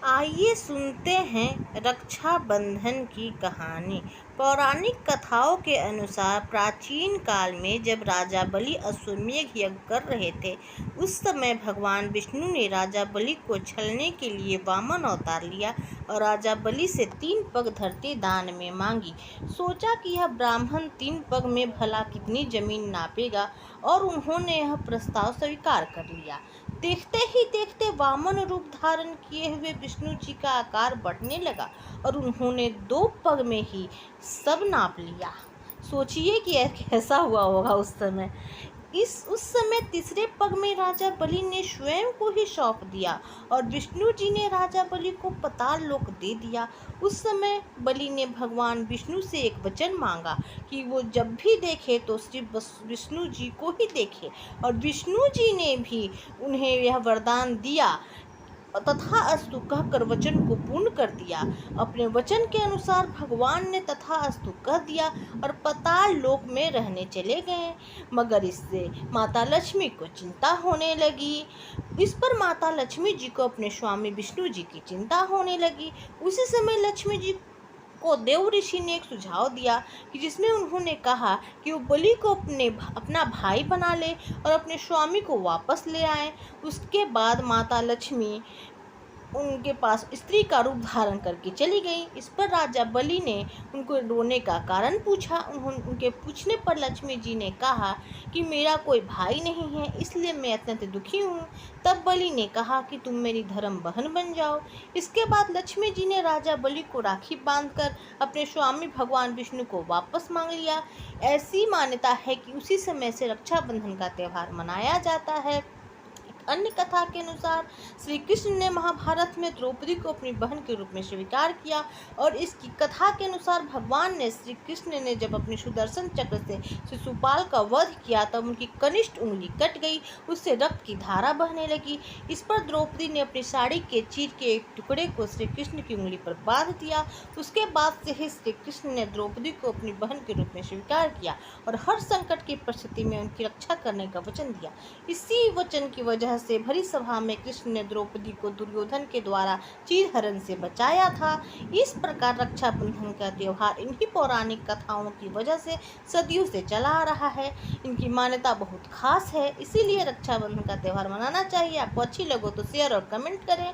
आइए सुनते हैं रक्षाबंधन की कहानी। पौराणिक कथाओं के अनुसार प्राचीन काल में जब राजा बलि अश्वमेध यज्ञ कर रहे थे, उस समय भगवान विष्णु ने राजा बलि को छलने के लिए वामन अवतार लिया और राजा बलि से 3 पग धरती दान में मांगी। सोचा कि यह ब्राह्मण 3 पग में भला कितनी जमीन नापेगा, और उन्होंने यह प्रस्ताव स्वीकार कर लिया। देखते ही देखते वामन रूप धारण किए हुए विष्णु जी का आकार बढ़ने लगा और उन्होंने 2 पग में ही सब नाप लिया। सोचिए कि यह कैसा हुआ होगा उस समय। उस समय तीसरे पग में राजा बलि ने स्वयं को ही सौंप दिया और विष्णु जी ने राजा बलि को पाताल लोक दे दिया। उस समय बलि ने भगवान विष्णु से एक वचन मांगा कि वो जब भी देखे तो सिर्फ विष्णु जी को ही देखे, और विष्णु जी ने भी उन्हें यह वरदान दिया तथास्तु कहकर वचन को पूर्ण कर दिया। अपने वचन के अनुसार भगवान ने तथास्तु कह दिया और पाताल लोक में रहने चले गए। मगर इससे माता लक्ष्मी को चिंता होने लगी। इस पर माता लक्ष्मी जी को अपने स्वामी विष्णु जी की चिंता होने लगी। उसी समय लक्ष्मी जी को देव ऋषि ने एक सुझाव दिया कि जिसमें उन्होंने कहा कि वो बलि को अपना भाई बना ले और अपने स्वामी को वापस ले आए। उसके बाद माता लक्ष्मी उनके पास स्त्री का रूप धारण करके चली गई। इस पर राजा बलि ने उनको रोने का कारण पूछा। उनके पूछने पर लक्ष्मी जी ने कहा कि मेरा कोई भाई नहीं है, इसलिए मैं अत्यंत दुखी हूँ। तब बलि ने कहा कि तुम मेरी धर्म बहन बन जाओ। इसके बाद लक्ष्मी जी ने राजा बलि को राखी बांधकर अपने स्वामी भगवान विष्णु को वापस मांग लिया। ऐसी मान्यता है कि उसी समय से रक्षाबंधन का त्यौहार मनाया जाता है। अन्य कथा के अनुसार श्री कृष्ण ने महाभारत में द्रौपदी को अपनी बहन के रूप में स्वीकार किया, और इसकी कथा के अनुसार भगवान ने श्री कृष्ण ने जब अपने सुदर्शन चक्र से शिशुपाल का वध किया तब उनकी कनिष्ठ उंगली कट गई, उससे रक्त की धारा बहने लगी। इस पर द्रौपदी ने अपनी साड़ी के चीर के एक टुकड़े को श्री कृष्ण की उंगली पर बांध दिया। उसके बाद से ही श्री कृष्ण ने द्रौपदी को अपनी बहन के रूप में स्वीकार किया और हर संकट की परिस्थिति में उनकी रक्षा करने का वचन दिया। इसी वचन की वजह से भरी सभा में कृष्ण ने द्रौपदी को दुर्योधन के द्वारा चीरहरण से बचाया था। इस प्रकार रक्षाबंधन का त्यौहार इन्हीं पौराणिक कथाओं की वजह से सदियों से चला आ रहा है। इनकी मान्यता बहुत खास है, इसीलिए रक्षाबंधन का त्यौहार मनाना चाहिए। आपको अच्छी लगे तो शेयर और कमेंट करें।